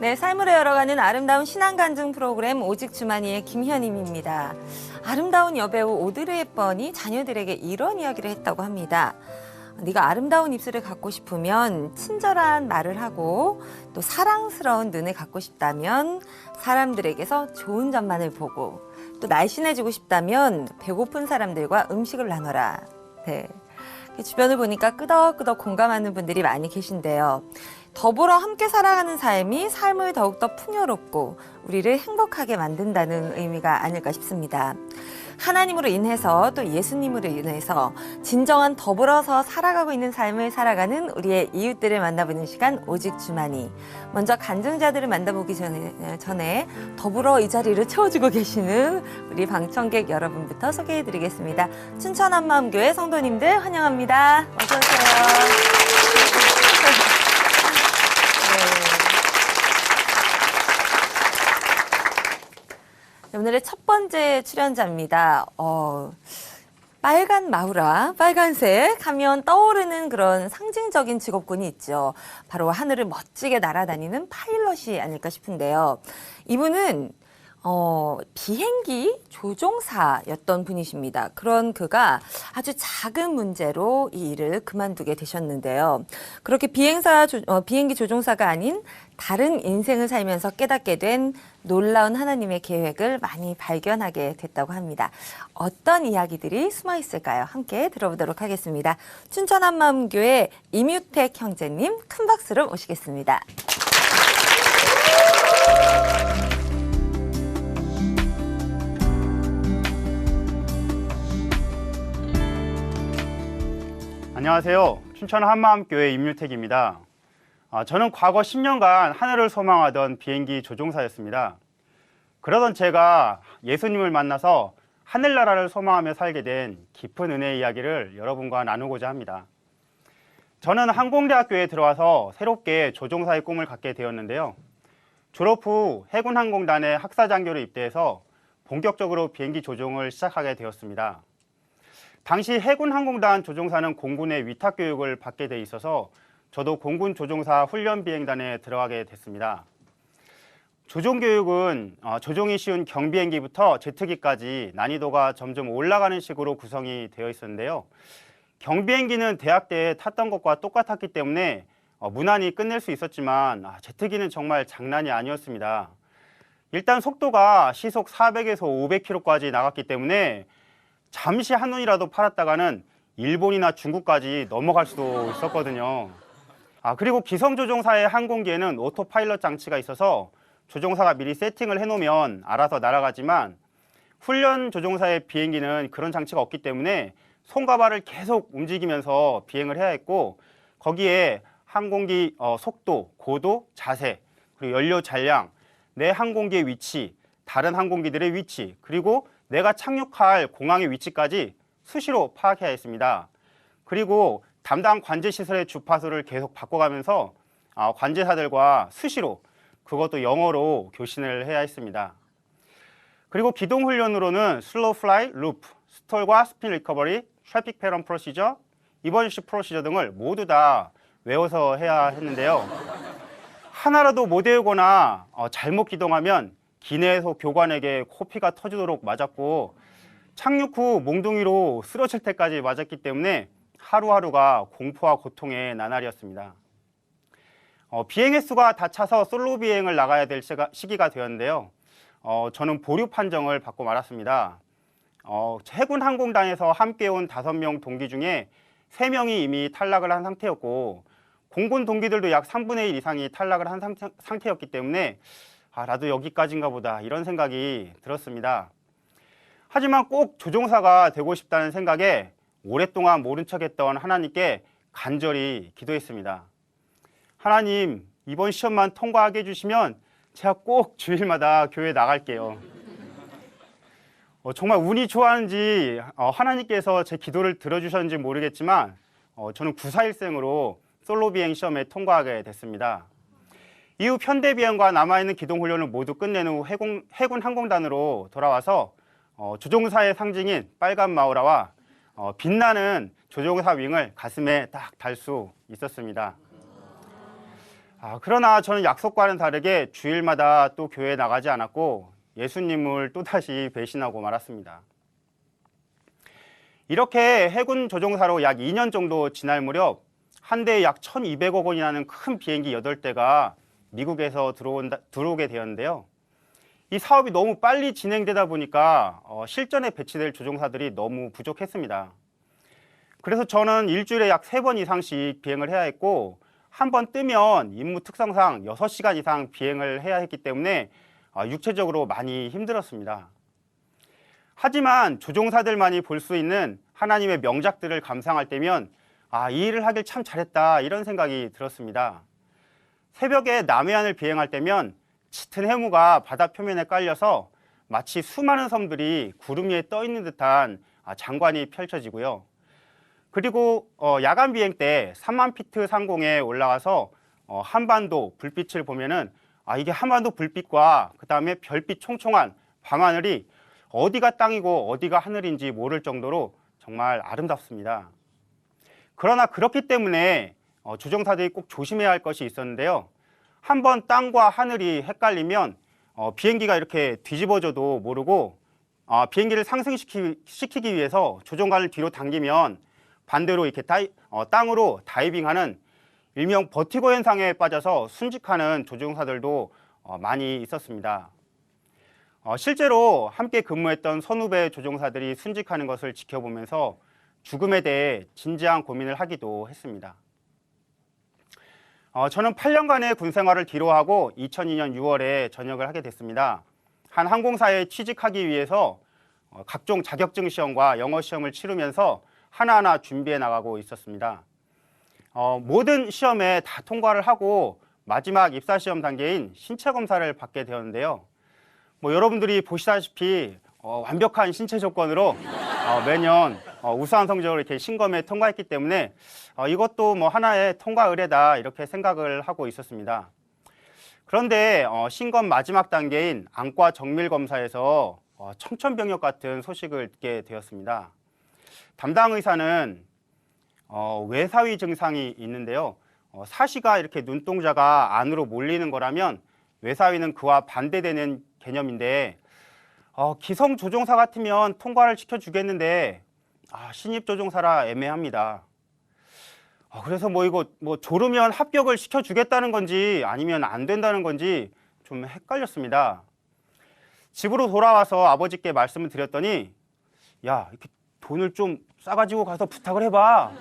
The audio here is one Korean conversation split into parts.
네, 삶을 헤어가는 아름다운 신앙 간증 프로그램 오직 주만이의 김현임입니다. 아름다운 여배우 오드리 헵번이 자녀들에게 이런 이야기를 했다고 합니다. 네가 아름다운 입술을 갖고 싶으면 친절한 말을 하고 또 사랑스러운 눈을 갖고 싶다면 사람들에게서 좋은 점만을 보고 또 날씬해지고 싶다면 배고픈 사람들과 음식을 나눠라. 네. 주변을 보니까 끄덕끄덕 공감하는 분들이 많이 계신데요. 더불어 함께 살아가는 삶이 삶을 더욱더 풍요롭고 우리를 행복하게 만든다는 의미가 아닐까 싶습니다. 하나님으로 인해서 또 예수님으로 인해서 진정한 더불어서 살아가고 있는 삶을 살아가는 우리의 이웃들을 만나보는 시간 오직 주만이. 먼저 간증자들을 만나보기 전에 더불어 이 자리를 채워주고 계시는 우리 방청객 여러분부터 소개해드리겠습니다. 춘천 한마음교회 성도님들 환영합니다. 어서 오세요. 네, 오늘의 첫 번째 출연자입니다. 빨간 마우라, 빨간색 하면 떠오르는 그런 상징적인 직업군이 있죠. 바로 하늘을 멋지게 날아다니는 파일럿이 아닐까 싶은데요. 이분은 비행기 조종사였던 분이십니다. 그런 그가 아주 작은 문제로 이 일을 그만두게 되셨는데요. 그렇게 비행기 조종사가 아닌 다른 인생을 살면서 깨닫게 된 놀라운 하나님의 계획을 많이 발견하게 됐다고 합니다. 어떤 이야기들이 숨어 있을까요? 함께 들어보도록 하겠습니다. 춘천 한마음교회 임유택 형제님 큰 박수로 모시겠습니다. 안녕하세요. 춘천 한마음교회 임유택입니다. 저는 과거 10년간 하늘을 소망하던 비행기 조종사였습니다. 그러던 제가 예수님을 만나서 하늘나라를 소망하며 살게 된 깊은 은혜의 이야기를 여러분과 나누고자 합니다. 저는 항공대학교에 들어와서 새롭게 조종사의 꿈을 갖게 되었는데요. 졸업 후 해군항공단의 학사장교로 입대해서 본격적으로 비행기 조종을 시작하게 되었습니다. 당시 해군항공단 조종사는 공군의 위탁교육을 받게 돼 있어서 저도 공군 조종사 훈련비행단에 들어가게 됐습니다. 조종교육은 조종이 쉬운 경비행기부터 제트기까지 난이도가 점점 올라가는 식으로 구성이 되어 있었는데요. 경비행기는 대학 때 탔던 것과 똑같았기 때문에 무난히 끝낼 수 있었지만 제트기는 정말 장난이 아니었습니다. 일단 속도가 시속 400에서 500km까지 나갔기 때문에 잠시 한눈이라도 팔았다가는 일본이나 중국까지 넘어갈 수도 있었거든요. 그리고 기성조종사의 항공기에는 오토파일럿 장치가 있어서 조종사가 미리 세팅을 해놓으면 알아서 날아가지만 훈련 조종사의 비행기는 그런 장치가 없기 때문에 손과 발을 계속 움직이면서 비행을 해야 했고 거기에 항공기 속도, 고도, 자세, 그리고 연료 잔량, 내 항공기의 위치, 다른 항공기들의 위치, 그리고 내가 착륙할 공항의 위치까지 수시로 파악해야 했습니다. 그리고 담당 관제시설의 주파수를 계속 바꿔가면서 관제사들과 수시로 그것도 영어로 교신을 해야 했습니다. 그리고 기동훈련으로는 슬로우 플라이, 루프, 스톨과 스핀 리커버리, 트래픽 패런 프로시저, 이버전시 프로시저 등을 모두 다 외워서 해야 했는데요. 하나라도 못 외우거나 잘못 기동하면 기내에서 교관에게 코피가 터지도록 맞았고 착륙 후 몽둥이로 쓰러질 때까지 맞았기 때문에 하루하루가 공포와 고통의 나날이었습니다. 비행 횟수가 다 차서 솔로 비행을 나가야 될 시기가 되었는데요. 저는 보류 판정을 받고 말았습니다. 해군 항공단에서 함께 온 5명 동기 중에 3명이 이미 탈락을 한 상태였고 공군 동기들도 약 3분의 1 이상이 탈락을 한 상태였기 때문에 나도 여기까지인가 보다 이런 생각이 들었습니다. 하지만 꼭 조종사가 되고 싶다는 생각에 오랫동안 모른 척했던 하나님께 간절히 기도했습니다. 하나님, 이번 시험만 통과하게 해주시면 제가 꼭 주일마다 교회 나갈게요. 정말 운이 좋았는지 하나님께서 제 기도를 들어주셨는지 모르겠지만 저는 941생으로 솔로 비행 시험에 통과하게 됐습니다. 이후 편대비행과 남아있는 기동훈련을 모두 끝낸 후 해군 항공단으로 돌아와서 조종사의 상징인 빨간 마우라와 빛나는 조종사 윙을 가슴에 딱 달 수 있었습니다. 그러나 저는 약속과는 다르게 주일마다 또 교회에 나가지 않았고 예수님을 또다시 배신하고 말았습니다. 이렇게 해군 조종사로 약 2년 정도 지날 무렵 한 대에 약 1,200억 원이라는 큰 비행기 8대가 미국에서 들어오게 되었는데요. 이 사업이 너무 빨리 진행되다 보니까 실전에 배치될 조종사들이 너무 부족했습니다. 그래서 저는 일주일에 약 3번 이상씩 비행을 해야 했고 한 번 뜨면 임무 특성상 6시간 이상 비행을 해야 했기 때문에 육체적으로 많이 힘들었습니다. 하지만 조종사들만이 볼 수 있는 하나님의 명작들을 감상할 때면 이 일을 하길 참 잘했다 이런 생각이 들었습니다. 새벽에 남해안을 비행할 때면 짙은 해무가 바다 표면에 깔려서 마치 수많은 섬들이 구름 위에 떠 있는 듯한 장관이 펼쳐지고요. 그리고 야간 비행 때 3만 피트 상공에 올라가서 한반도 불빛을 보면은 이게 한반도 불빛과 그 다음에 별빛 총총한 밤하늘이 어디가 땅이고 어디가 하늘인지 모를 정도로 정말 아름답습니다. 그러나 그렇기 때문에 조종사들이 꼭 조심해야 할 것이 있었는데요. 한번 땅과 하늘이 헷갈리면 비행기가 이렇게 뒤집어져도 모르고 비행기를 상승시키기 위해서 조종관을 뒤로 당기면 반대로 이렇게 땅으로 다이빙하는 일명 버티고 현상에 빠져서 순직하는 조종사들도 많이 있었습니다. 실제로 함께 근무했던 선후배 조종사들이 순직하는 것을 지켜보면서 죽음에 대해 진지한 고민을 하기도 했습니다. 저는 8년간의 군 생활을 뒤로하고 2002년 6월에 전역을 하게 됐습니다. 한 항공사에 취직하기 위해서 각종 자격증 시험과 영어 시험을 치르면서 하나하나 준비해 나가고 있었습니다. 모든 시험에 다 통과를 하고 마지막 입사 시험 단계인 신체 검사를 받게 되었는데요. 여러분들이 보시다시피 완벽한 신체 조건으로 매년 우수한 성적을 이렇게 신검에 통과했기 때문에 이것도 하나의 통과 의례다 이렇게 생각을 하고 있었습니다. 그런데 신검 마지막 단계인 안과 정밀 검사에서 청천벽력 같은 소식을 듣게 되었습니다. 담당 의사는 외사위 증상이 있는데요. 사시가 이렇게 눈동자가 안으로 몰리는 거라면 외사위는 그와 반대되는 개념인데 기성 조종사 같으면 통과를 시켜주겠는데 신입 조종사라 애매합니다. 그래서 이거 졸으면 합격을 시켜주겠다는 건지 아니면 안 된다는 건지 좀 헷갈렸습니다. 집으로 돌아와서 아버지께 말씀을 드렸더니 이렇게 돈을 좀 싸가지고 가서 부탁을 해봐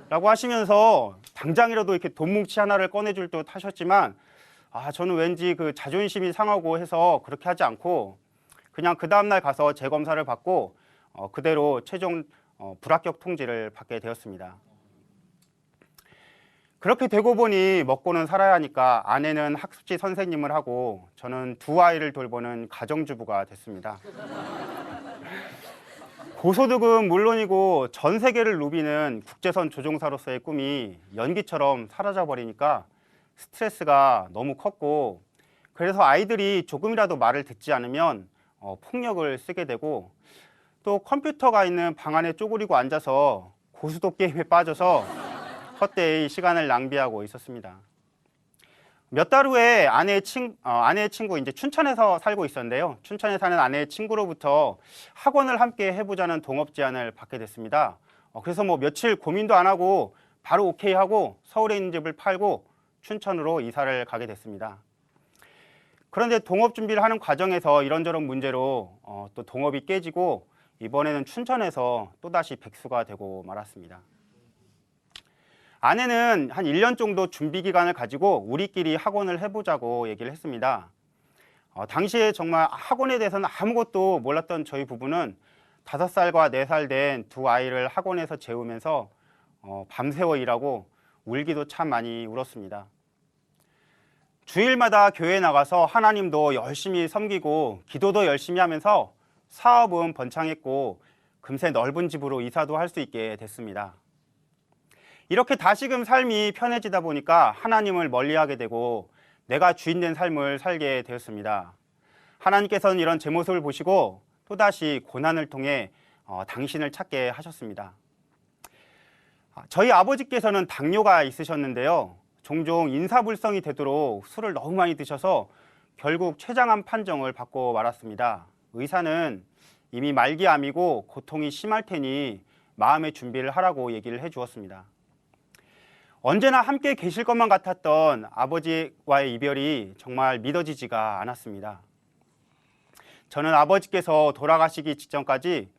라고 하시면서 당장이라도 이렇게 돈 뭉치 하나를 꺼내줄 듯 하셨지만 저는 왠지 그 자존심이 상하고 해서 그렇게 하지 않고 그냥 그 다음날 가서 재검사를 받고 그대로 최종 불합격 통지를 받게 되었습니다. 그렇게 되고 보니 먹고는 살아야 하니까 아내는 학습지 선생님을 하고 저는 2아이를 돌보는 가정주부가 됐습니다. 고소득은 물론이고 전 세계를 누비는 국제선 조종사로서의 꿈이 연기처럼 사라져버리니까 스트레스가 너무 컸고 그래서 아이들이 조금이라도 말을 듣지 않으면 폭력을 쓰게 되고 또 컴퓨터가 있는 방 안에 쪼그리고 앉아서 고수도 게임에 빠져서 헛되이 시간을 낭비하고 있었습니다. 몇 달 후에 아내의 친구 이제 춘천에서 살고 있었는데요. 춘천에 사는 아내의 친구로부터 학원을 함께 해보자는 동업 제안을 받게 됐습니다. 그래서 며칠 고민도 안 하고 바로 오케이 하고 서울에 있는 집을 팔고 춘천으로 이사를 가게 됐습니다. 그런데 동업 준비를 하는 과정에서 이런저런 문제로 또 동업이 깨지고 이번에는 춘천에서 또다시 백수가 되고 말았습니다. 아내는 한 1년 정도 준비 기간을 가지고 우리끼리 학원을 해보자고 얘기를 했습니다. 당시에 정말 학원에 대해서는 아무것도 몰랐던 저희 부부는 5살과 4살 된 2아이를 학원에서 재우면서 밤새워 일하고 울기도 참 많이 울었습니다. 주일마다 교회에 나가서 하나님도 열심히 섬기고 기도도 열심히 하면서 사업은 번창했고 금세 넓은 집으로 이사도 할 수 있게 됐습니다. 이렇게 다시금 삶이 편해지다 보니까 하나님을 멀리하게 되고 내가 주인된 삶을 살게 되었습니다. 하나님께서는 이런 제 모습을 보시고 또다시 고난을 통해 당신을 찾게 하셨습니다. 저희 아버지께서는 당뇨가 있으셨는데요. 종종 인사불성이 되도록 술을 너무 많이 드셔서 결국 췌장암 판정을 받고 말았습니다. 의사는 이미 말기암이고 고통이 심할 테니 마음의 준비를 하라고 얘기를 해주었습니다. 언제나 함께 계실 것만 같았던 아버지와의 이별이 정말 믿어지지가 않았습니다. 저는 아버지께서 돌아가시기 직전까지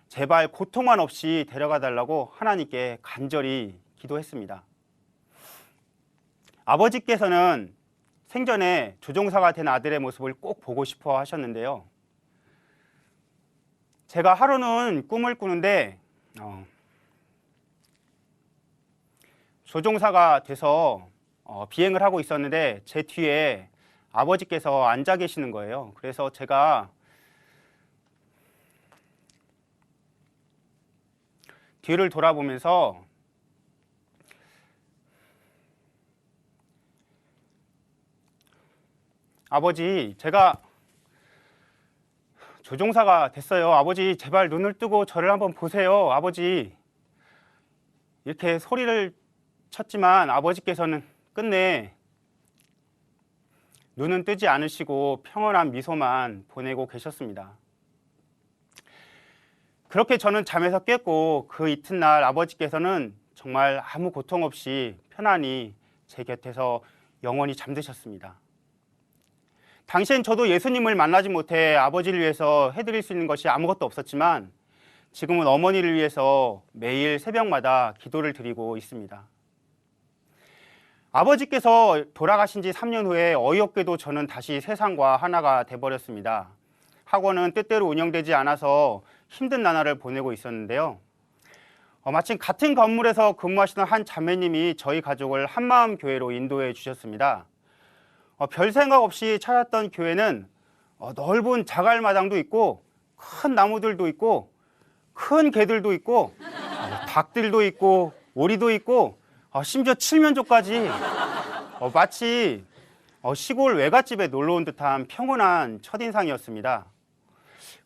제발 고통만 없이 데려가 달라고 하나님께 간절히 기도했습니다. 아버지께서는 생전에 조종사가 된 아들의 모습을 꼭 보고 싶어 하셨는데요. 제가 하루는 꿈을 꾸는데 조종사가 돼서 비행을 하고 있었는데 제 뒤에 아버지께서 앉아 계시는 거예요. 그래서 제가 뒤를 돌아보면서 아버지, 제가 조종사가 됐어요. 아버지, 제발 눈을 뜨고 저를 한번 보세요. 아버지. 이렇게 소리를 쳤지만 아버지께서는 끝내 눈은 뜨지 않으시고 평온한 미소만 보내고 계셨습니다. 그렇게 저는 잠에서 깼고 그 이튿날 아버지께서는 정말 아무 고통 없이 편안히 제 곁에서 영원히 잠드셨습니다. 당시엔 저도 예수님을 만나지 못해 아버지를 위해서 해드릴 수 있는 것이 아무것도 없었지만 지금은 어머니를 위해서 매일 새벽마다 기도를 드리고 있습니다. 아버지께서 돌아가신 지 3년 후에 어이없게도 저는 다시 세상과 하나가 돼버렸습니다. 학원은 뜻대로 운영되지 않아서 힘든 나날을 보내고 있었는데요. 마침 같은 건물에서 근무하시는 한 자매님이 저희 가족을 한마음교회로 인도해 주셨습니다. 별 생각 없이 찾았던 교회는 넓은 자갈마당도 있고 큰 나무들도 있고 큰 개들도 있고 닭들도 있고 오리도 있고 심지어 칠면조까지 마치 시골 외갓집에 놀러 온 듯한 평온한 첫인상이었습니다.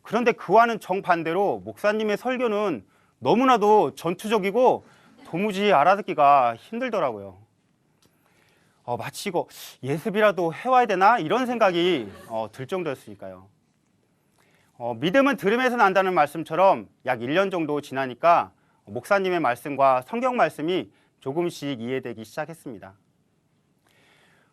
그런데 그와는 정반대로 목사님의 설교는 너무나도 전투적이고 도무지 알아듣기가 힘들더라고요. 마치 이거 예습이라도 해와야 되나? 이런 생각이 들 정도였으니까요. 믿음은 들음에서 난다는 말씀처럼 약 1년 정도 지나니까 목사님의 말씀과 성경 말씀이 조금씩 이해되기 시작했습니다.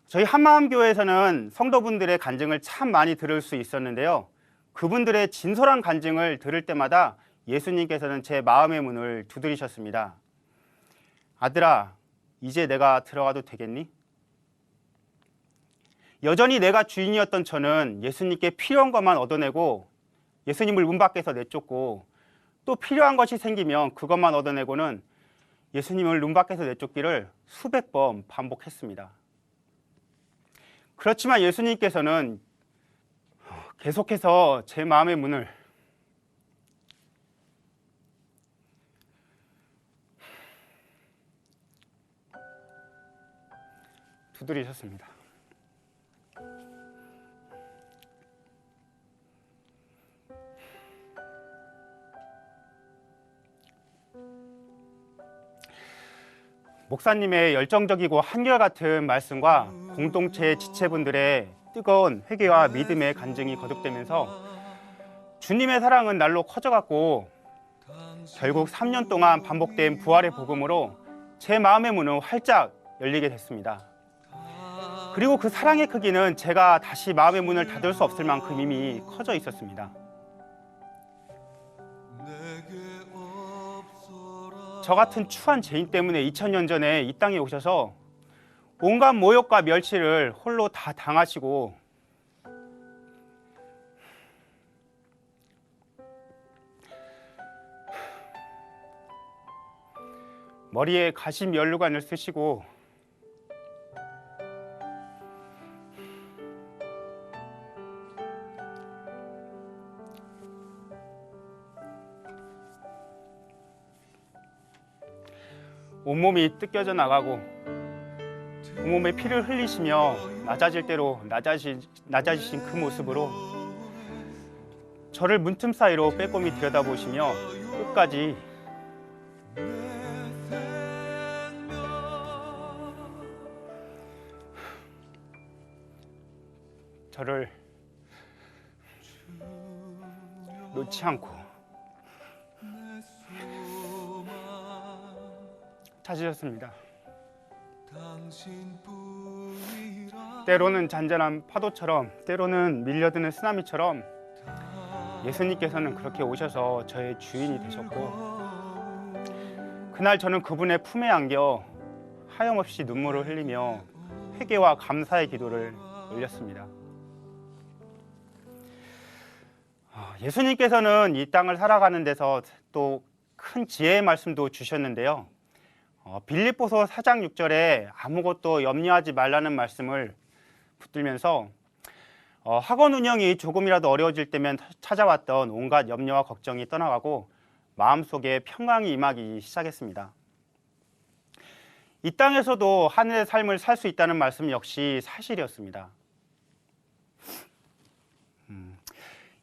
저희 한마음교회에서는 성도분들의 간증을 참 많이 들을 수 있었는데요. 그분들의 진솔한 간증을 들을 때마다 예수님께서는 제 마음의 문을 두드리셨습니다. 아들아, 이제 내가 들어가도 되겠니? 여전히 내가 주인이었던 저는 예수님께 필요한 것만 얻어내고 예수님을 문 밖에서 내쫓고 또 필요한 것이 생기면 그것만 얻어내고는 예수님을 문 밖에서 내쫓기를 수백 번 반복했습니다. 그렇지만 예수님께서는 계속해서 제 마음의 문을 두드리셨습니다. 목사님의 열정적이고 한결같은 말씀과 공동체 지체분들의 뜨거운 회개와 믿음의 간증이 거듭되면서 주님의 사랑은 날로 커져갔고 결국 3년 동안 반복된 부활의 복음으로 제 마음의 문은 활짝 열리게 됐습니다. 그리고 그 사랑의 크기는 제가 다시 마음의 문을 닫을 수 없을 만큼 이미 커져 있었습니다. 저 같은 추한 죄인 때문에 2000년 전에 이 땅에 오셔서 온갖 모욕과 멸시를 홀로 다 당하시고 머리에 가심 연루관을 쓰시고 온몸이 뜯겨져 나가고 온몸에 피를 흘리시며 낮아질 대로 낮아지신 그 모습으로 저를 문틈 사이로 빼꼼히 들여다보시며 끝까지 저를 놓지 않고 찾으셨습니다. 때로는 잔잔한 파도처럼, 때로는 밀려드는 쓰나미처럼 예수님께서는 그렇게 오셔서 저의 주인이 되셨고, 그날 저는 그분의 품에 안겨 하염없이 눈물을 흘리며 회개와 감사의 기도를 올렸습니다. 예수님께서는 이 땅을 살아가는 데서 또 큰 지혜의 말씀도 주셨는데요. 빌립보서 4장 6절에 아무것도 염려하지 말라는 말씀을 붙들면서 학원 운영이 조금이라도 어려워질 때면 찾아왔던 온갖 염려와 걱정이 떠나가고 마음속에 평강이 임하기 시작했습니다. 이 땅에서도 하늘의 삶을 살 수 있다는 말씀 역시 사실이었습니다.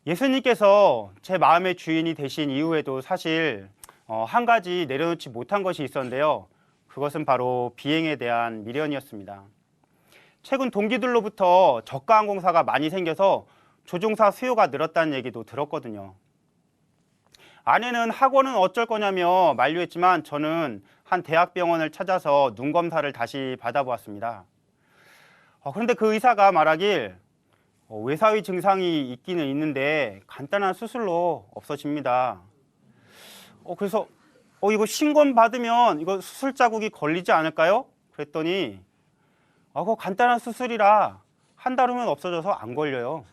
예수님께서 제 마음의 주인이 되신 이후에도 사실 한 가지 내려놓지 못한 것이 있었는데요. 그것은 바로 비행에 대한 미련이었습니다. 최근 동기들로부터 저가항공사가 많이 생겨서 조종사 수요가 늘었다는 얘기도 들었거든요. 아내는 학원은 어쩔 거냐며 만류했지만 저는 한 대학병원을 찾아서 눈 검사를 다시 받아보았습니다. 그런데 그 의사가 말하길 외사위 증상이 있기는 있는데 간단한 수술로 없어집니다. 그래서 이거 신검 받으면 이거 수술 자국이 걸리지 않을까요? 그랬더니 그거 간단한 수술이라 한 달 후면 없어져서 안 걸려요.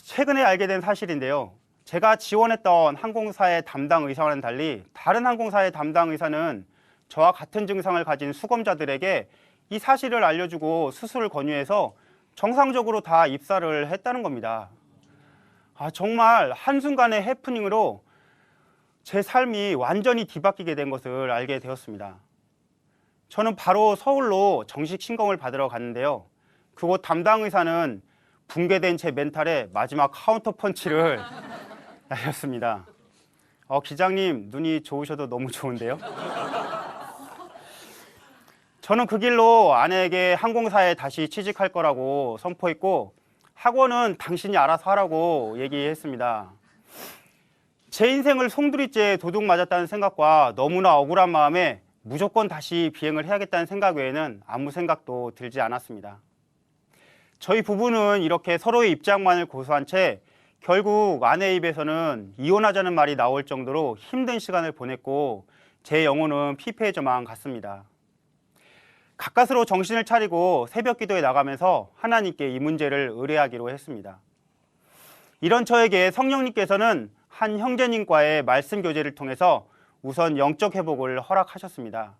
최근에 알게 된 사실인데요. 제가 지원했던 항공사의 담당 의사와는 달리 다른 항공사의 담당 의사는 저와 같은 증상을 가진 수검자들에게 이 사실을 알려주고 수술을 권유해서 정상적으로 다 입사를 했다는 겁니다. 정말 한순간의 해프닝으로 제 삶이 완전히 뒤바뀌게 된 것을 알게 되었습니다. 저는 바로 서울로 정식 신검을 받으러 갔는데요. 그곳 담당 의사는 붕괴된 제 멘탈에 마지막 카운터 펀치를 날렸습니다. 기장님, 눈이 좋으셔도 너무 좋은데요? 저는 그 길로 아내에게 항공사에 다시 취직할 거라고 선포했고, 학원은 당신이 알아서 하라고 얘기했습니다. 제 인생을 송두리째 도둑 맞았다는 생각과 너무나 억울한 마음에 무조건 다시 비행을 해야겠다는 생각 외에는 아무 생각도 들지 않았습니다. 저희 부부는 이렇게 서로의 입장만을 고수한 채 결국 아내의 입에서는 이혼하자는 말이 나올 정도로 힘든 시간을 보냈고 제 영혼은 피폐해져만 갔습니다. 가까스로 정신을 차리고 새벽 기도에 나가면서 하나님께 이 문제를 의뢰하기로 했습니다. 이런 저에게 성령님께서는 한 형제님과의 말씀 교제를 통해서 우선 영적 회복을 허락하셨습니다.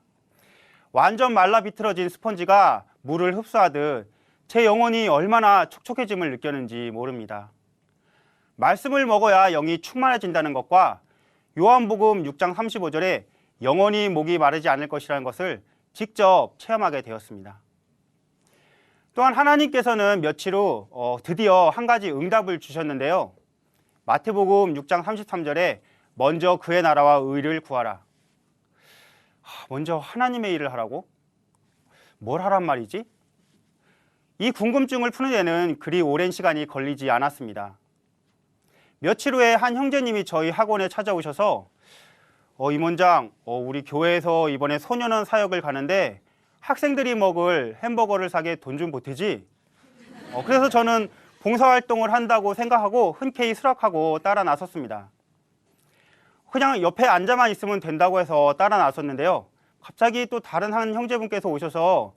완전 말라 비틀어진 스펀지가 물을 흡수하듯 제 영혼이 얼마나 촉촉해짐을 느꼈는지 모릅니다. 말씀을 먹어야 영이 충만해진다는 것과 요한복음 6장 35절에 영원히 목이 마르지 않을 것이라는 것을 직접 체험하게 되었습니다. 또한 하나님께서는 며칠 후 드디어 한 가지 응답을 주셨는데요. 마태복음 6장 33절에 먼저 그의 나라와 의를 구하라. 먼저 하나님의 일을 하라고? 뭘 하란 말이지? 이 궁금증을 푸는 데는 그리 오랜 시간이 걸리지 않았습니다. 며칠 후에 한 형제님이 저희 학원에 찾아오셔서 임원장, 우리 교회에서 이번에 소년원 사역을 가는데 학생들이 먹을 햄버거를 사게 돈 좀 보태지? 그래서 저는 봉사활동을 한다고 생각하고 흔쾌히 수락하고 따라 나섰습니다. 그냥 옆에 앉아만 있으면 된다고 해서 따라 나섰는데요. 갑자기 또 다른 한 형제분께서 오셔서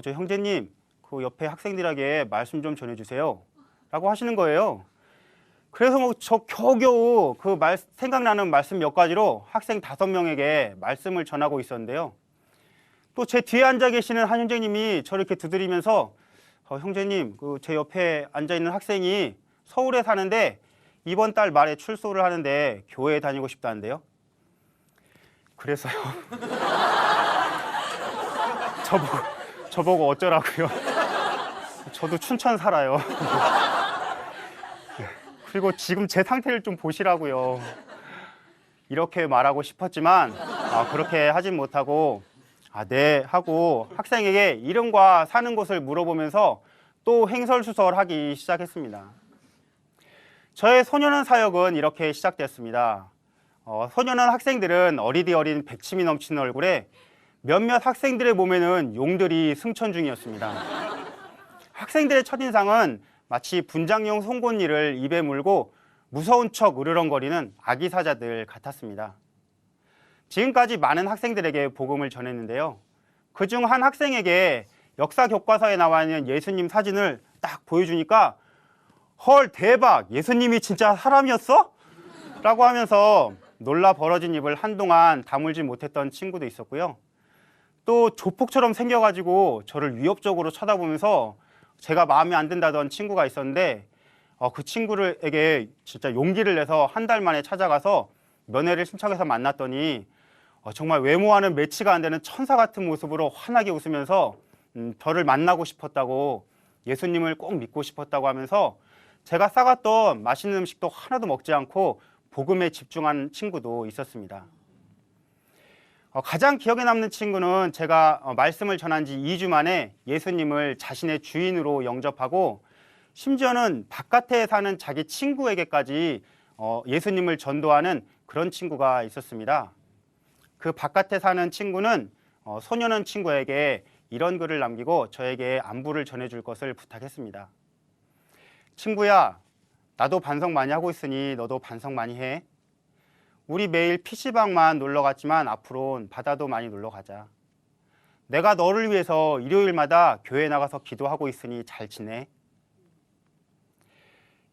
저 형제님, 그 옆에 학생들에게 말씀 좀 전해주세요 라고 하시는 거예요. 그래서 저 겨우겨우 그 생각나는 말씀 몇 가지로 학생 5명에게 말씀을 전하고 있었는데요. 또 제 뒤에 앉아 계시는 한 형제님이 저를 이렇게 두드리면서 형제님, 제 옆에 앉아있는 학생이 서울에 사는데 이번 달 말에 출소를 하는데 교회에 다니고 싶다는데요. 그래서요. 저보고 어쩌라고요. 저도 춘천 살아요. 그리고 지금 제 상태를 좀 보시라고요. 이렇게 말하고 싶었지만 그렇게 하진 못하고 아, 네 하고 학생에게 이름과 사는 곳을 물어보면서 또 횡설수설하기 시작했습니다. 저의 소년원 사역은 이렇게 시작되었습니다. 소년원 학생들은 어리디 어린 백침이 넘치는 얼굴에 몇몇 학생들의 몸에는 용들이 승천 중이었습니다. 학생들의 첫인상은 마치 분장용 송곳니를 입에 물고 무서운 척 으르렁거리는 아기 사자들 같았습니다. 지금까지 많은 학생들에게 복음을 전했는데요. 그중 한 학생에게 역사 교과서에 나와 있는 예수님 사진을 딱 보여주니까 헐 대박 예수님이 진짜 사람이었어? 라고 하면서 놀라 벌어진 입을 한동안 다물지 못했던 친구도 있었고요. 또 조폭처럼 생겨가지고 저를 위협적으로 쳐다보면서 제가 마음에 안 든다던 친구가 있었는데 그 친구에게 진짜 용기를 내서 한 달 만에 찾아가서 면회를 신청해서 만났더니 정말 외모와는 매치가 안 되는 천사 같은 모습으로 환하게 웃으면서 저를 만나고 싶었다고 예수님을 꼭 믿고 싶었다고 하면서 제가 싸갔던 맛있는 음식도 하나도 먹지 않고 복음에 집중한 친구도 있었습니다. 가장 기억에 남는 친구는 제가 말씀을 전한 지 2주 만에 예수님을 자신의 주인으로 영접하고 심지어는 바깥에 사는 자기 친구에게까지 예수님을 전도하는 그런 친구가 있었습니다. 그 바깥에 사는 친구는 소년원 친구에게 이런 글을 남기고 저에게 안부를 전해줄 것을 부탁했습니다. 친구야, 나도 반성 많이 하고 있으니 너도 반성 많이 해. 우리 매일 PC방만 놀러 갔지만 앞으로는 바다도 많이 놀러 가자. 내가 너를 위해서 일요일마다 교회 나가서 기도하고 있으니 잘 지내.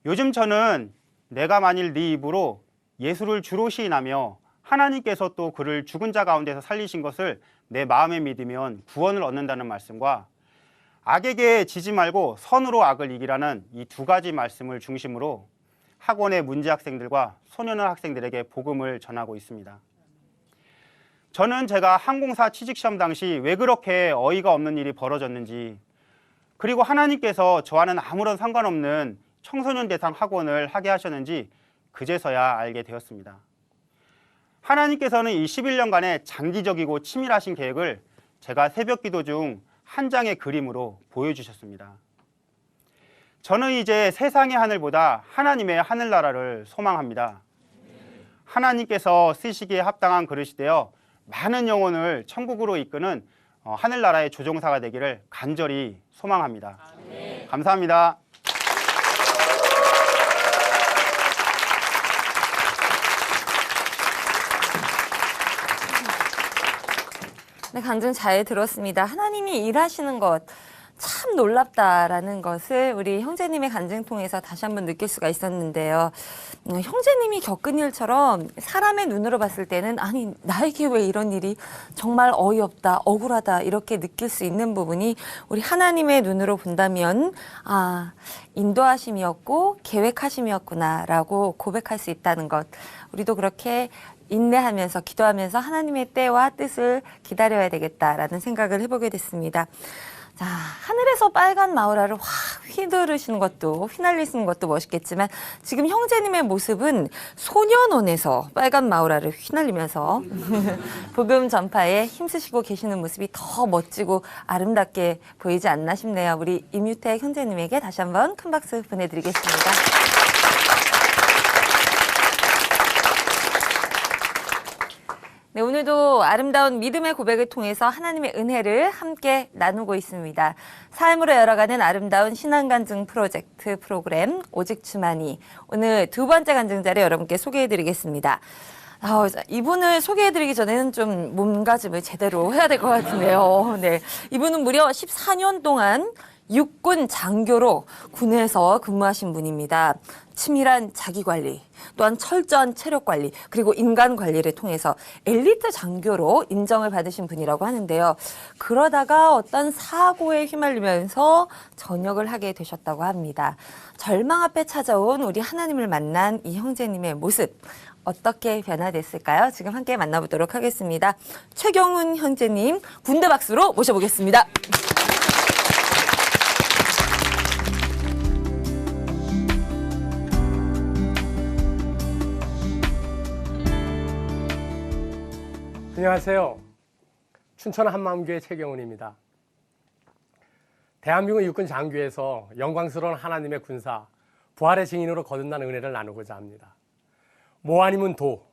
요즘 저는 내가 만일 네 입으로 예수를 주로 시인하며 하나님께서 또 그를 죽은 자 가운데서 살리신 것을 내 마음에 믿으면 구원을 얻는다는 말씀과 악에게 지지 말고 선으로 악을 이기라는 이 두 가지 말씀을 중심으로 학원의 문제 학생들과 소년원 학생들에게 복음을 전하고 있습니다. 저는 제가 항공사 취직시험 당시 왜 그렇게 어이가 없는 일이 벌어졌는지, 그리고 하나님께서 저와는 아무런 상관없는 청소년 대상 학원을 하게 하셨는지 그제서야 알게 되었습니다. 하나님께서는 이 11년간의 장기적이고 치밀하신 계획을 제가 새벽 기도 중 한 장의 그림으로 보여주셨습니다. 저는 이제 세상의 하늘보다 하나님의 하늘나라를 소망합니다. 하나님께서 쓰시기에 합당한 그릇이 되어 많은 영혼을 천국으로 이끄는 하늘나라의 조종사가 되기를 간절히 소망합니다. 감사합니다. 네, 간증 잘 들었습니다. 하나님이 일하시는 것 참 놀랍다라는 것을 우리 형제님의 간증 통해서 다시 한번 느낄 수가 있었는데요. 형제님이 겪은 일처럼 사람의 눈으로 봤을 때는 아니 나에게 왜 이런 일이 정말 어이없다, 억울하다 이렇게 느낄 수 있는 부분이 우리 하나님의 눈으로 본다면 인도하심이었고 계획하심이었구나라고 고백할 수 있다는 것. 우리도 그렇게 인내하면서 기도하면서 하나님의 때와 뜻을 기다려야 되겠다라는 생각을 해보게 됐습니다. 자, 하늘에서 빨간 마우라를 확 휘두르시는 것도 휘날리시는 것도 멋있겠지만 지금 형제님의 모습은 소년원에서 빨간 마우라를 휘날리면서 복음 전파에 힘쓰시고 계시는 모습이 더 멋지고 아름답게 보이지 않나 싶네요. 우리 임유택 형제님에게 다시 한번 큰 박수 보내드리겠습니다. 네, 오늘도 아름다운 믿음의 고백을 통해서 하나님의 은혜를 함께 나누고 있습니다. 삶으로 열어가는 아름다운 신앙간증 프로젝트 프로그램 오직 주만이 오늘 두 번째 간증자를 여러분께 소개해드리겠습니다. 이분을 소개해드리기 전에는 좀 몸가짐을 제대로 해야 될 것 같은데요. 네, 이분은 무려 14년 동안 육군 장교로 군에서 근무하신 분입니다. 치밀한 자기관리, 또한 철저한 체력관리, 그리고 인간관리를 통해서 엘리트 장교로 인정을 받으신 분이라고 하는데요. 그러다가 어떤 사고에 휘말리면서 전역을 하게 되셨다고 합니다. 절망 앞에 찾아온 우리 하나님을 만난 이 형제님의 모습, 어떻게 변화됐을까요? 지금 함께 만나보도록 하겠습니다. 최경훈 형제님, 군대 박수로 모셔보겠습니다. 안녕하세요. 춘천 한마음교회 최경훈입니다. 대한민국 육군 장교에서 영광스러운 하나님의 군사, 부활의 증인으로 거듭난 은혜를 나누고자 합니다. 뭐 아니면 도,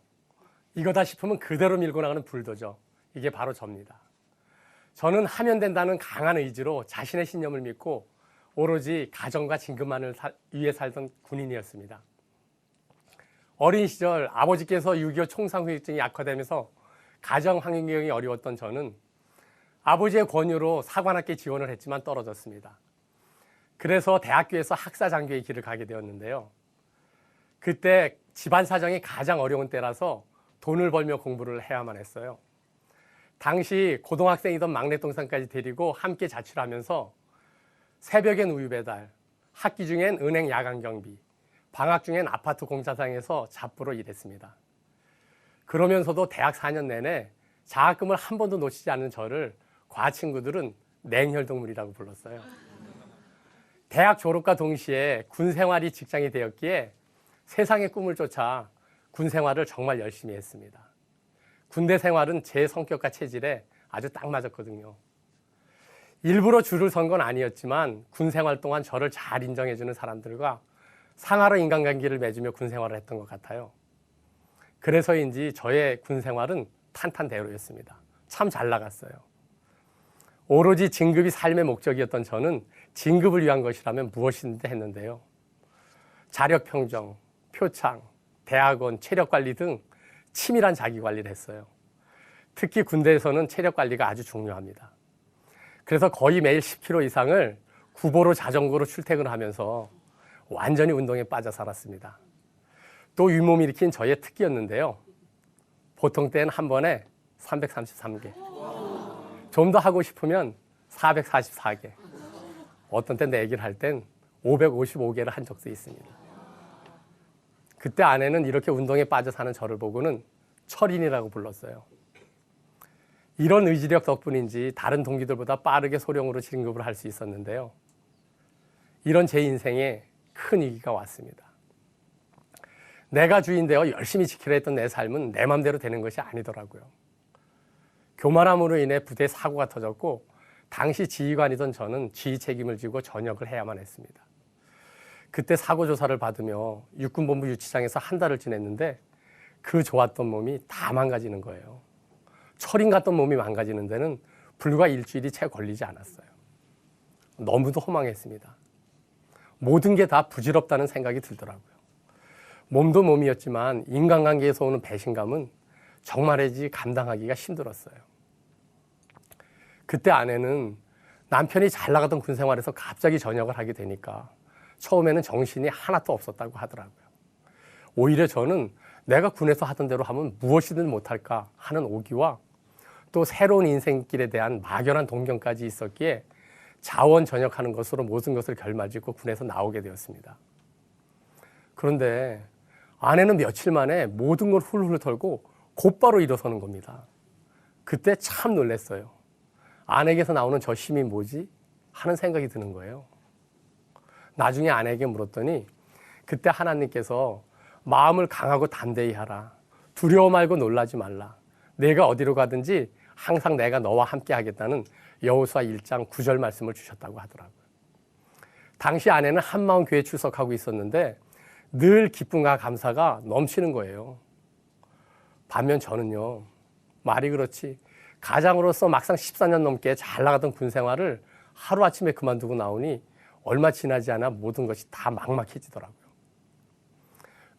이거다 싶으면 그대로 밀고 나가는 불도저, 이게 바로 접니다. 저는 하면 된다는 강한 의지로 자신의 신념을 믿고 오로지 가정과 진급만을 위해 살던 군인이었습니다. 어린 시절 아버지께서 6.25 총상후유증이 악화되면서 가정 환경이 어려웠던 저는 아버지의 권유로 사관학교에 지원을 했지만 떨어졌습니다. 그래서 대학교에서 학사장교의 길을 가게 되었는데요. 그때 집안 사정이 가장 어려운 때라서 돈을 벌며 공부를 해야만 했어요. 당시 고등학생이던 막내 동생까지 데리고 함께 자취를 하면서 새벽엔 우유 배달, 학기 중엔 은행 야간 경비, 방학 중엔 아파트 공사장에서 잡부로 일했습니다. 그러면서도 대학 4년 내내 장학금을 한 번도 놓치지 않은 저를 과 친구들은 냉혈동물이라고 불렀어요. 대학 졸업과 동시에 군 생활이 직장이 되었기에 세상의 꿈을 쫓아 군 생활을 정말 열심히 했습니다. 군대 생활은 제 성격과 체질에 아주 딱 맞았거든요. 일부러 줄을 선 건 아니었지만 군 생활 동안 저를 잘 인정해주는 사람들과 상하로 인간관계를 맺으며 군 생활을 했던 것 같아요. 그래서인지 저의 군 생활은 탄탄대로였습니다. 참 잘 나갔어요. 오로지 진급이 삶의 목적이었던 저는 진급을 위한 것이라면 무엇이든지 했는데요. 자력평정, 표창, 대학원, 체력관리 등 치밀한 자기관리를 했어요. 특히 군대에서는 체력관리가 아주 중요합니다. 그래서 거의 매일 10km 이상을 구보로 자전거로 출퇴근을 하면서 완전히 운동에 빠져 살았습니다. 또 윗몸이 일으킨 저의 특기였는데요. 보통 때는 한 번에 333개. 좀 더 하고 싶으면 444개. 어떤 때 내기를 할 땐 555개를 한 적도 있습니다. 그때 아내는 이렇게 운동에 빠져 사는 저를 보고는 철인이라고 불렀어요. 이런 의지력 덕분인지 다른 동기들보다 빠르게 소령으로 진급을 할 수 있었는데요. 이런 제 인생에 큰 위기가 왔습니다. 내가 주인되어 열심히 지키려 했던 내 삶은 내 맘대로 되는 것이 아니더라고요. 교만함으로 인해 부대에 사고가 터졌고 당시 지휘관이던 저는 지휘 책임을 지고 전역을 해야만 했습니다. 그때 사고 조사를 받으며 육군본부 유치장에서 한 달을 지냈는데 그 좋았던 몸이 다 망가지는 거예요. 철인 같던 몸이 망가지는 데는 불과 일주일이 채 걸리지 않았어요. 너무도 허망했습니다. 모든 게 다 부질없다는 생각이 들더라고요. 몸도 몸이었지만 인간관계에서 오는 배신감은 정말이지 감당하기가 힘들었어요. 그때 아내는 남편이 잘 나가던 군 생활에서 갑자기 전역을 하게 되니까 처음에는 정신이 하나도 없었다고 하더라고요. 오히려 저는 내가 군에서 하던 대로 하면 무엇이든 못할까 하는 오기와 또 새로운 인생길에 대한 막연한 동경까지 있었기에 자원 전역하는 것으로 모든 것을 결말짓고 군에서 나오게 되었습니다. 그런데 아내는 며칠 만에 모든 걸 훌훌 털고 곧바로 일어서는 겁니다. 그때 참 놀랐어요. 아내에게서 나오는 저 힘이 뭐지? 하는 생각이 드는 거예요. 나중에 아내에게 물었더니 그때 하나님께서 마음을 강하고 담대히 하라. 두려워 말고 놀라지 말라. 내가 어디로 가든지 항상 내가 너와 함께 하겠다는 여호수아 1장 9절 말씀을 주셨다고 하더라고요. 당시 아내는 한마음교회에 출석하고 있었는데 늘 기쁨과 감사가 넘치는 거예요. 반면 저는요, 말이 그렇지 가장으로서 막상 14년 넘게 잘 나가던 군 생활을 하루아침에 그만두고 나오니 얼마 지나지 않아 모든 것이 다 막막해지더라고요.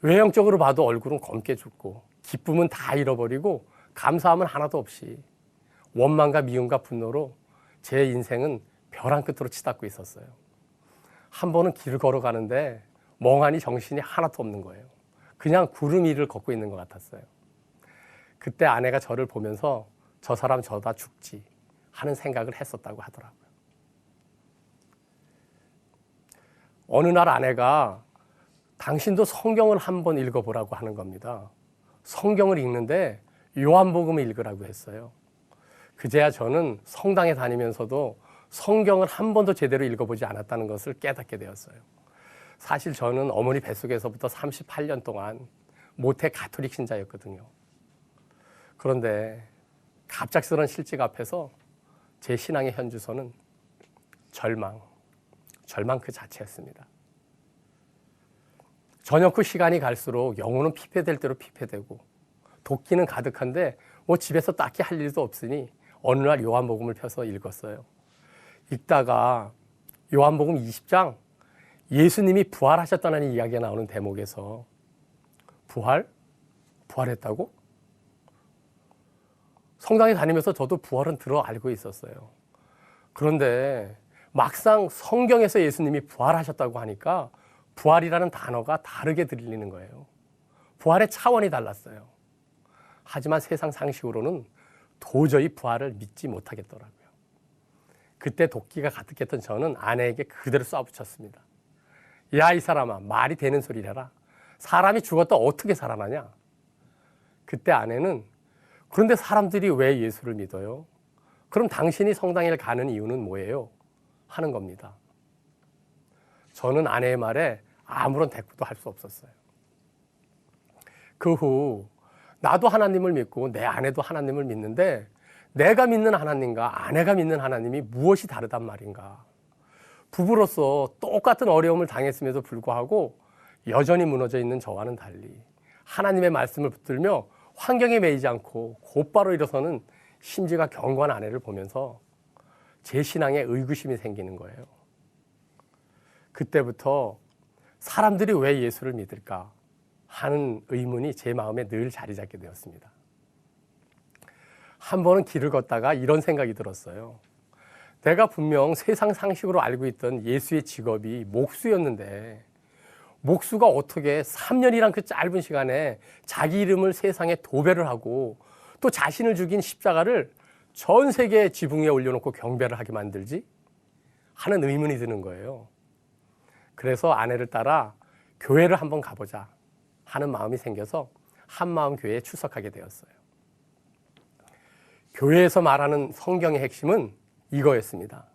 외형적으로 봐도 얼굴은 검게 죽고 기쁨은 다 잃어버리고 감사함은 하나도 없이 원망과 미움과 분노로 제 인생은 벼랑 끝으로 치닫고 있었어요. 한 번은 길을 걸어가는데 멍하니 정신이 하나도 없는 거예요. 그냥 구름 위를 걷고 있는 것 같았어요. 그때 아내가 저를 보면서 저 사람 저다 죽지 하는 생각을 했었다고 하더라고요. 어느 날 아내가 당신도 성경을 한번 읽어보라고 하는 겁니다. 성경을 읽는데 요한복음을 읽으라고 했어요. 그제야 저는 성당에 다니면서도 성경을 한 번도 제대로 읽어보지 않았다는 것을 깨닫게 되었어요. 사실 저는 어머니 뱃속에서부터 38년 동안 모태 가톨릭 신자였거든요. 그런데 갑작스런 실직 앞에서 제 신앙의 현주소는 절망 그 자체였습니다. 저녁 후 시간이 갈수록 영혼은 피폐될 대로 피폐되고 도끼는 가득한데 뭐 집에서 딱히 할 일도 없으니 어느 날 요한복음을 펴서 읽었어요. 읽다가 요한복음 20장 예수님이 부활하셨다는 이야기가 나오는 대목에서 부활했다고? 성당에 다니면서 저도 부활은 들어 알고 있었어요. 그런데 막상 성경에서 예수님이 부활하셨다고 하니까 부활이라는 단어가 다르게 들리는 거예요. 부활의 차원이 달랐어요. 하지만 세상 상식으로는 도저히 부활을 믿지 못하겠더라고요. 그때 도끼가 가득했던 저는 아내에게 그대로 쏴붙였습니다. 야, 이 사람아, 말이 되는 소리를 해라. 사람이 죽었다 어떻게 살아나냐? 그때 아내는 그런데 사람들이 왜 예수를 믿어요? 그럼 당신이 성당에 가는 이유는 뭐예요? 하는 겁니다. 저는 아내의 말에 아무런 대꾸도 할 수 없었어요. 그 후 나도 하나님을 믿고 내 아내도 하나님을 믿는데 내가 믿는 하나님과 아내가 믿는 하나님이 무엇이 다르단 말인가? 부부로서 똑같은 어려움을 당했음에도 불구하고 여전히 무너져 있는 저와는 달리 하나님의 말씀을 붙들며 환경에 매이지 않고 곧바로 일어서는 심지가 견고한 아내를 보면서 제 신앙에 의구심이 생기는 거예요. 그때부터 사람들이 왜 예수를 믿을까 하는 의문이 제 마음에 늘 자리 잡게 되었습니다. 한 번은 길을 걷다가 이런 생각이 들었어요. 내가 분명 세상 상식으로 알고 있던 예수의 직업이 목수였는데 목수가 어떻게 3년이란 그 짧은 시간에 자기 이름을 세상에 도배를 하고 또 자신을 죽인 십자가를 전 세계 지붕 위에 올려놓고 경배를 하게 만들지? 하는 의문이 드는 거예요. 그래서 아내를 따라 교회를 한번 가보자 하는 마음이 생겨서 한마음교회에 출석하게 되었어요. 교회에서 말하는 성경의 핵심은 이거였습니다.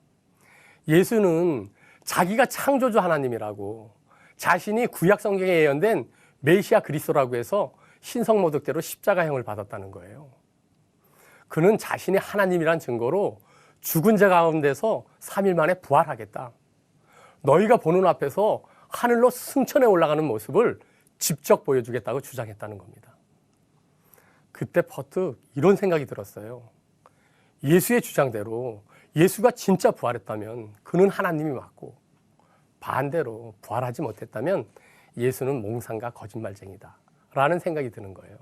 예수는 자기가 창조주 하나님이라고 자신이 구약 성경에 예언된 메시아 그리스도라고 해서 신성모독대로 십자가형을 받았다는 거예요. 그는 자신이 하나님이란 증거로 죽은 자 가운데서 3일 만에 부활하겠다. 너희가 보는 앞에서 하늘로 승천해 올라가는 모습을 직접 보여주겠다고 주장했다는 겁니다. 그때 퍼뜩 이런 생각이 들었어요. 예수의 주장대로 예수가 진짜 부활했다면 그는 하나님이 맞고 반대로 부활하지 못했다면 예수는 몽상가 거짓말쟁이다 라는 생각이 드는 거예요.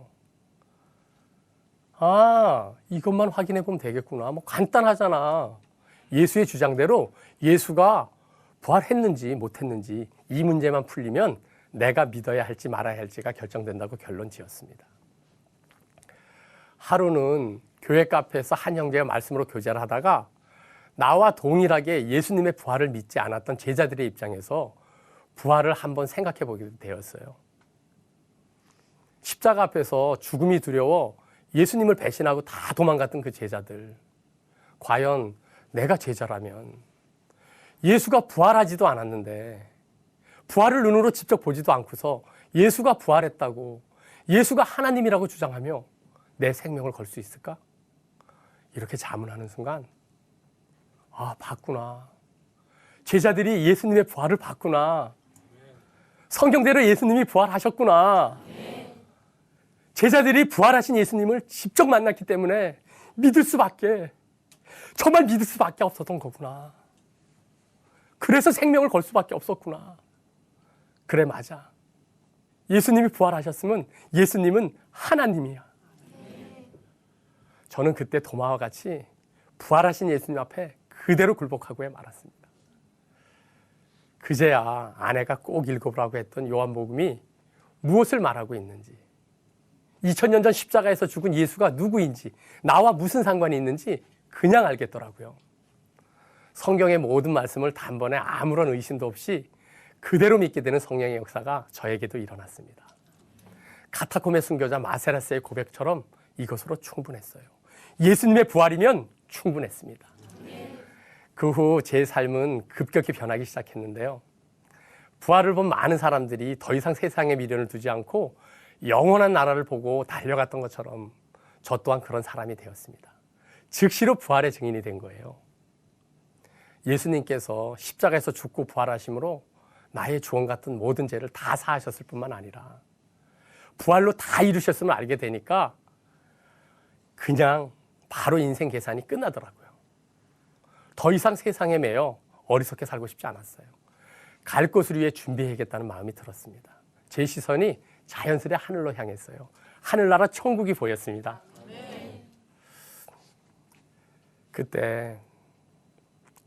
아, 이것만 확인해 보면 되겠구나. 뭐 간단하잖아. 예수의 주장대로 예수가 부활했는지 못했는지 이 문제만 풀리면 내가 믿어야 할지 말아야 할지가 결정된다고 결론 지었습니다. 하루는 교회 카페에서 한 형제가 말씀으로 교제를 하다가 나와 동일하게 예수님의 부활을 믿지 않았던 제자들의 입장에서 부활을 한번 생각해 보게 되었어요. 십자가 앞에서 죽음이 두려워 예수님을 배신하고 다 도망갔던 그 제자들. 과연 내가 제자라면 예수가 부활하지도 않았는데 부활을 눈으로 직접 보지도 않고서 예수가 부활했다고 예수가 하나님이라고 주장하며 내 생명을 걸 수 있을까? 이렇게 자문하는 순간 아, 봤구나. 제자들이 예수님의 부활을 봤구나. 성경대로 예수님이 부활하셨구나. 제자들이 부활하신 예수님을 직접 만났기 때문에 정말 믿을 수밖에 없었던 거구나. 그래서 생명을 걸 수밖에 없었구나. 그래, 맞아. 예수님이 부활하셨으면 예수님은 하나님이야. 저는 그때 도마와 같이 부활하신 예수님 앞에 그대로 굴복하고 말았습니다. 그제야 아내가 꼭 읽어보라고 했던 요한복음이 무엇을 말하고 있는지, 2000년 전 십자가에서 죽은 예수가 누구인지, 나와 무슨 상관이 있는지 그냥 알겠더라고요. 성경의 모든 말씀을 단번에 아무런 의심도 없이 그대로 믿게 되는 성령의 역사가 저에게도 일어났습니다. 카타콤의 순교자 마세라스의 고백처럼 이것으로 충분했어요. 예수님의 부활이면 충분했습니다. 그 후 제 삶은 급격히 변하기 시작했는데요. 부활을 본 많은 사람들이 더 이상 세상에 미련을 두지 않고 영원한 나라를 보고 달려갔던 것처럼 저 또한 그런 사람이 되었습니다. 즉시로 부활의 증인이 된 거예요. 예수님께서 십자가에서 죽고 부활하심으로 나의 주원 같은 모든 죄를 다 사하셨을 뿐만 아니라 부활로 다 이루셨음을 알게 되니까 그냥 바로 인생 계산이 끝나더라고요. 더 이상 세상에 매여 어리석게 살고 싶지 않았어요. 갈 곳을 위해 준비해야겠다는 마음이 들었습니다. 제 시선이 자연스레 하늘로 향했어요. 하늘나라 천국이 보였습니다. 그때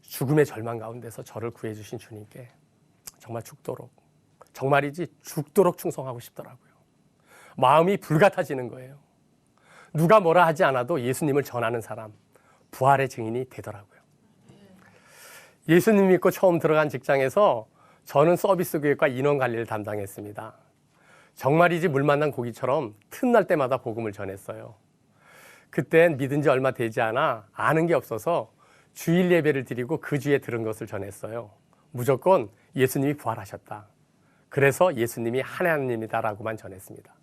죽음의 절망 가운데서 저를 구해주신 주님께 정말 정말이지 죽도록 충성하고 싶더라고요. 마음이 불같아지는 거예요. 누가 뭐라 하지 않아도 예수님을 전하는 사람, 부활의 증인이 되더라고요. 예수님 믿고 처음 들어간 직장에서 저는 서비스 교육과 인원 관리를 담당했습니다. 정말이지 물 만난 고기처럼 틈날 때마다 복음을 전했어요. 그땐 믿은 지 얼마 되지 않아 아는 게 없어서 주일 예배를 드리고 그 주에 들은 것을 전했어요. 무조건 예수님이 부활하셨다. 그래서 예수님이 하나님이다라고만 전했습니다.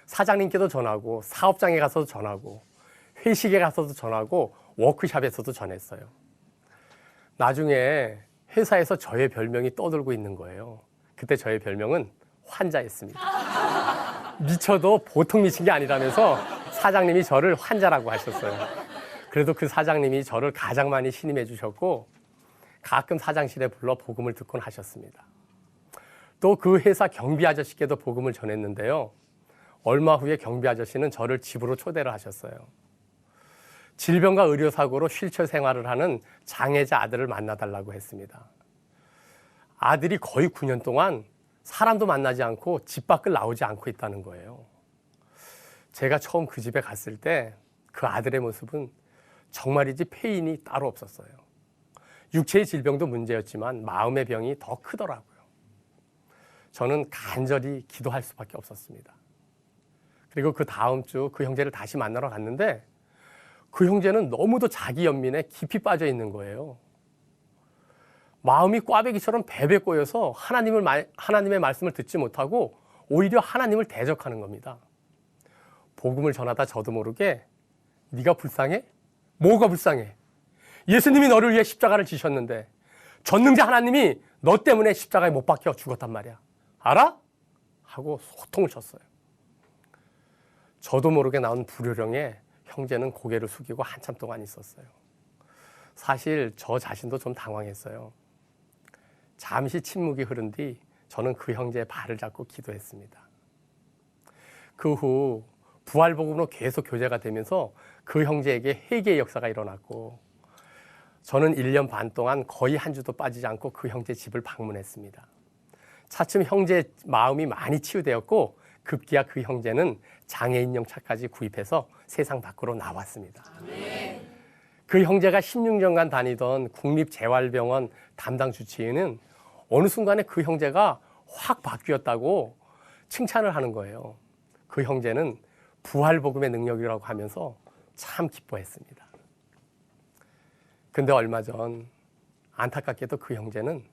사장님께도 전하고 사업장에 가서도 전하고 회식에 가서도 전하고 워크숍에서도 전했어요. 나중에 회사에서 저의 별명이 떠돌고 있는 거예요. 그때 저의 별명은 환자였습니다. 미쳐도 보통 미친 게 아니라면서 사장님이 저를 환자라고 하셨어요. 그래도 그 사장님이 저를 가장 많이 신임해 주셨고 가끔 사장실에 불러 복음을 듣곤 하셨습니다. 또 그 회사 경비 아저씨께도 복음을 전했는데요. 얼마 후에 경비 아저씨는 저를 집으로 초대를 하셨어요. 질병과 의료사고로 휠체어 생활을 하는 장애자 아들을 만나달라고 했습니다. 아들이 거의 9년 동안 사람도 만나지 않고 집 밖을 나오지 않고 있다는 거예요. 제가 처음 그 집에 갔을 때 그 아들의 모습은 정말이지 페인이 따로 없었어요. 육체의 질병도 문제였지만 마음의 병이 더 크더라고요. 저는 간절히 기도할 수밖에 없었습니다. 그리고 그 다음 주 그 형제를 다시 만나러 갔는데 그 형제는 너무도 자기 연민에 깊이 빠져 있는 거예요. 마음이 꽈배기처럼 베베 꼬여서 하나님의 말씀을 듣지 못하고 오히려 하나님을 대적하는 겁니다. 복음을 전하다 저도 모르게 네가 불쌍해? 뭐가 불쌍해? 예수님이 너를 위해 십자가를 지셨는데 전능자 하나님이 너 때문에 십자가에 못 박혀 죽었단 말이야. 알아? 하고 소통을 쳤어요. 저도 모르게 나온 불효령에 형제는 고개를 숙이고 한참 동안 있었어요. 사실 저 자신도 좀 당황했어요. 잠시 침묵이 흐른 뒤 저는 그 형제의 발을 잡고 기도했습니다. 그 후 부활복음으로 계속 교제가 되면서 그 형제에게 회개의 역사가 일어났고 저는 1년 반 동안 거의 한 주도 빠지지 않고 그 형제 집을 방문했습니다. 차츰 형제의 마음이 많이 치유되었고 급기야 그 형제는 장애인용 차까지 구입해서 세상 밖으로 나왔습니다. 그 형제가 16년간 다니던 국립재활병원 담당 주치의는 어느 순간에 그 형제가 확 바뀌었다고 칭찬을 하는 거예요. 그 형제는 부활복음의 능력이라고 하면서 참 기뻐했습니다. 근데 얼마 전 안타깝게도 그 형제는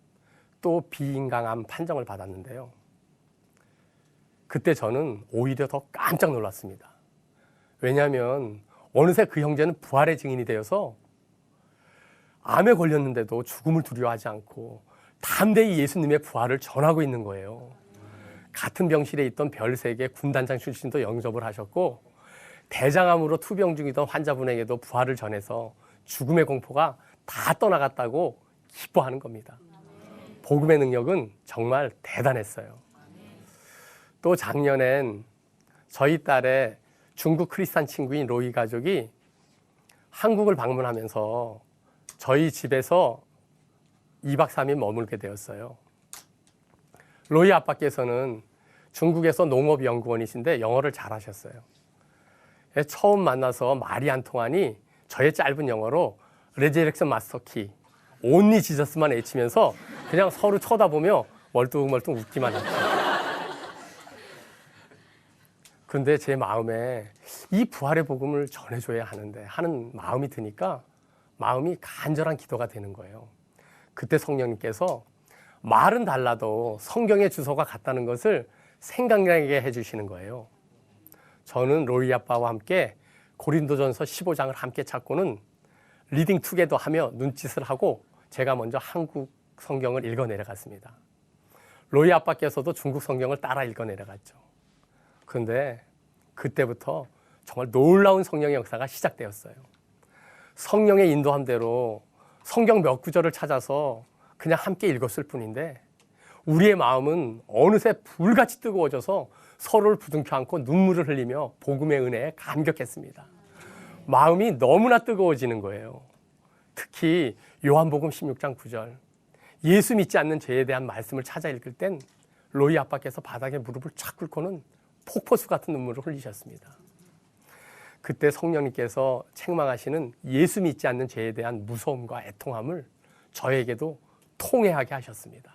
또 비인강암 판정을 받았는데요. 그때 저는 오히려 더 깜짝 놀랐습니다. 왜냐하면 어느새 그 형제는 부활의 증인이 되어서 암에 걸렸는데도 죽음을 두려워하지 않고 담대히 예수님의 부활을 전하고 있는 거예요. 같은 병실에 있던 별세계 군단장 출신도 영접을 하셨고 대장암으로 투병 중이던 환자분에게도 부활을 전해서 죽음의 공포가 다 떠나갔다고 기뻐하는 겁니다. 복음의 능력은 정말 대단했어요. 또 작년엔 저희 딸의 중국 크리스찬 친구인 로이 가족이 한국을 방문하면서 저희 집에서 2박 3일 머물게 되었어요. 로이 아빠께서는 중국에서 농업연구원이신데 영어를 잘하셨어요. 처음 만나서 말이 안 통하니 저의 짧은 영어로 레제렉션 마스터키, 온리 지저스만 외치면서 그냥 서로 쳐다보며 멀뚱멀뚱 웃기만 했죠. 그런데 제 마음에 이 부활의 복음을 전해줘야 하는데 하는 마음이 드니까 마음이 간절한 기도가 되는 거예요. 그때 성령님께서 말은 달라도 성경의 주소가 같다는 것을 생각나게 해주시는 거예요. 저는 로이 아빠와 함께 고린도전서 15장을 함께 찾고는 리딩 투게더 하며 눈짓을 하고 제가 먼저 한국 성경을 읽어 내려갔습니다. 로이 아빠께서도 중국 성경을 따라 읽어 내려갔죠. 그런데 그때부터 정말 놀라운 성령의 역사가 시작되었어요. 성령의 인도함대로 성경 몇 구절을 찾아서 그냥 함께 읽었을 뿐인데 우리의 마음은 어느새 불같이 뜨거워져서 서로를 부둥켜 안고 눈물을 흘리며 복음의 은혜에 감격했습니다. 마음이 너무나 뜨거워지는 거예요. 특히 요한복음 16장 9절 예수 믿지 않는 죄에 대한 말씀을 찾아 읽을 땐 로이 아빠께서 바닥에 무릎을 쫙 꿇고는 폭포수 같은 눈물을 흘리셨습니다. 그때 성령님께서 책망하시는 예수 믿지 않는 죄에 대한 무서움과 애통함을 저에게도 통회하게 하셨습니다.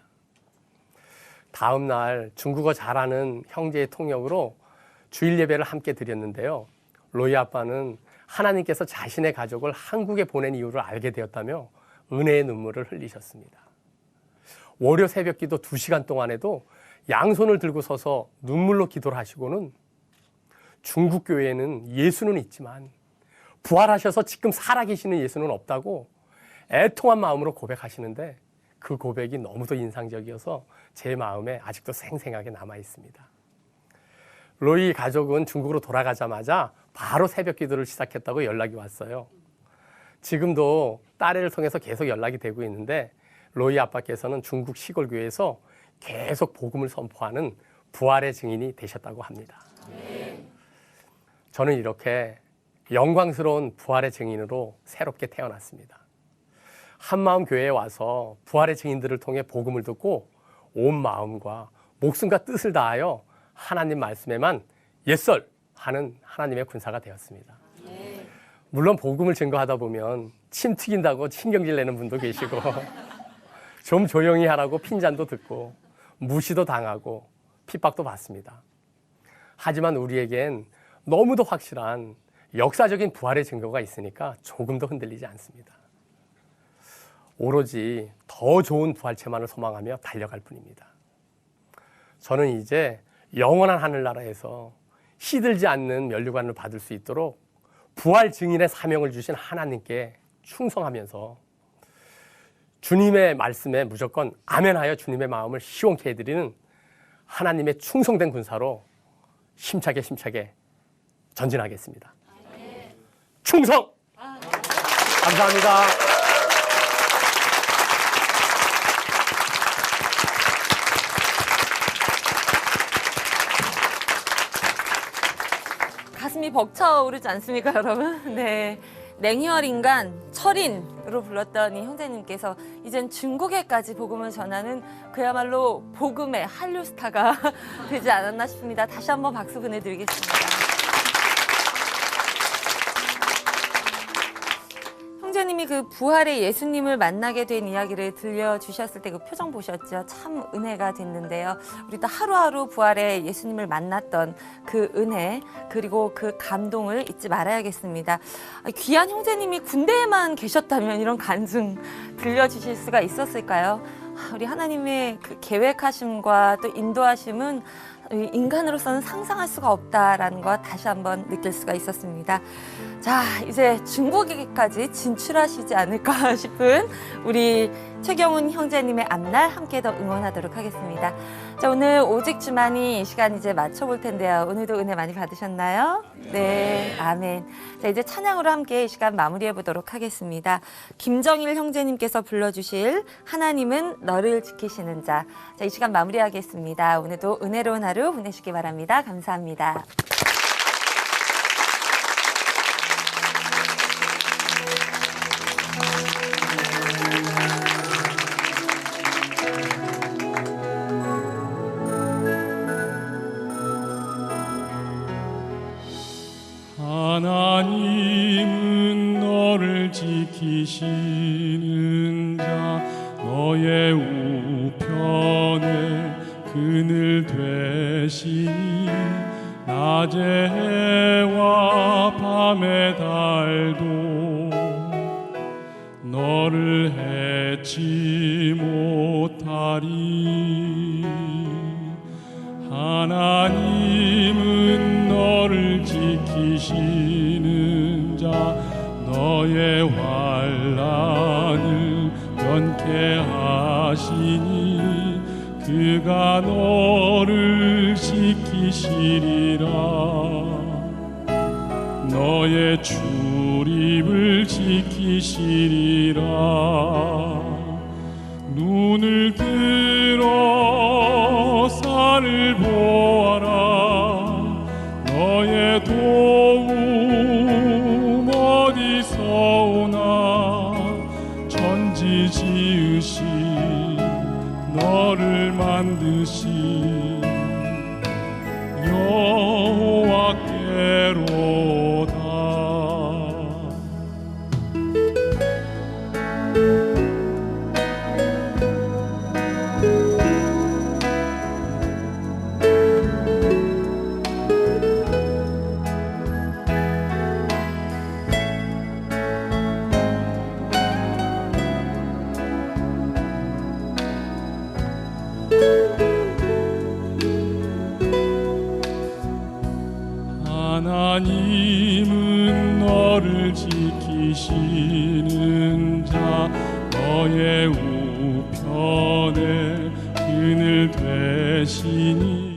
다음 날 중국어 잘하는 형제의 통역으로 주일 예배를 함께 드렸는데요. 로이 아빠는 하나님께서 자신의 가족을 한국에 보낸 이유를 알게 되었다며 은혜의 눈물을 흘리셨습니다. 월요 새벽 기도 2시간 동안에도 양손을 들고 서서 눈물로 기도를 하시고는 중국 교회에는 예수는 있지만 부활하셔서 지금 살아계시는 예수는 없다고 애통한 마음으로 고백하시는데 그 고백이 너무도 인상적이어서 제 마음에 아직도 생생하게 남아 있습니다. 로이 가족은 중국으로 돌아가자마자 바로 새벽 기도를 시작했다고 연락이 왔어요. 지금도 딸애를 통해서 계속 연락이 되고 있는데 로이 아빠께서는 중국 시골 교회에서 계속 복음을 선포하는 부활의 증인이 되셨다고 합니다. 저는 이렇게 영광스러운 부활의 증인으로 새롭게 태어났습니다. 한마음 교회에 와서 부활의 증인들을 통해 복음을 듣고 온 마음과 목숨과 뜻을 다하여 하나님 말씀에만 예썰 하는 하나님의 군사가 되었습니다. 물론 복음을 증거하다 보면 침 튀긴다고 신경질 내는 분도 계시고 좀 조용히 하라고 핀잔도 듣고 무시도 당하고 핍박도 받습니다. 하지만 우리에겐 너무도 확실한 역사적인 부활의 증거가 있으니까 조금도 흔들리지 않습니다. 오로지 더 좋은 부활체만을 소망하며 달려갈 뿐입니다. 저는 이제 영원한 하늘나라에서 시들지 않는 면류관을 받을 수 있도록 부활 증인의 사명을 주신 하나님께 충성하면서 주님의 말씀에 무조건 아멘하여 주님의 마음을 시원케 해드리는 하나님의 충성된 군사로 힘차게 전진하겠습니다. 충성! 감사합니다. 가슴이 벅차오르지 않습니까, 여러분? 네. 냉혈 인간, 철인으로 불렀던 이 형제님께서 이젠 중국에까지 복음을 전하는 그야말로 복음의 한류 스타가 되지 않았나 싶습니다. 다시 한번 박수 보내드리겠습니다. 형제님이 그 부활의 예수님을 만나게 된 이야기를 들려주셨을 때 그 표정 보셨죠? 참 은혜가 됐는데요. 우리도 하루하루 부활의 예수님을 만났던 그 은혜 그리고 그 감동을 잊지 말아야겠습니다. 귀한 형제님이 군대에만 계셨다면 이런 간증 들려주실 수가 있었을까요? 우리 하나님의 그 계획하심과 또 인도하심은 인간으로서는 상상할 수가 없다라는 것 다시 한번 느낄 수가 있었습니다. 자, 이제 중국에까지 진출하시지 않을까 싶은 우리 최경훈 형제님의 앞날 함께 더 응원하도록 하겠습니다. 자, 오늘 오직 주만이 시간 이제 맞춰볼 텐데요. 오늘도 은혜 많이 받으셨나요? 네, 아멘. 자, 이제 찬양으로 함께 이 시간 마무리해 보도록 하겠습니다. 김정일 형제님께서 불러주실 하나님은 너를 지키시는 자. 자, 이 시간 마무리하겠습니다. 오늘도 은혜로운 하루 보내시기 바랍니다. 감사합니다. 하나님은 너를 지키시는 자 너의 우편에 그늘 되시니 낮의 해와 밤의 달도 너를 해치 못하리 하나님은 너를 지키시는 지키시는 자 너의 환난을 면케 하시니 그가 너를 지키시리라. 너의 출입을 지키시리라. 눈을 들어 산을 보아라. 너의 도움 어디서 오나. 천지 지으신 너를 만드신 여호와께로다. 하나님은 너를 지키시는 자 너의 우편에 그늘 되시니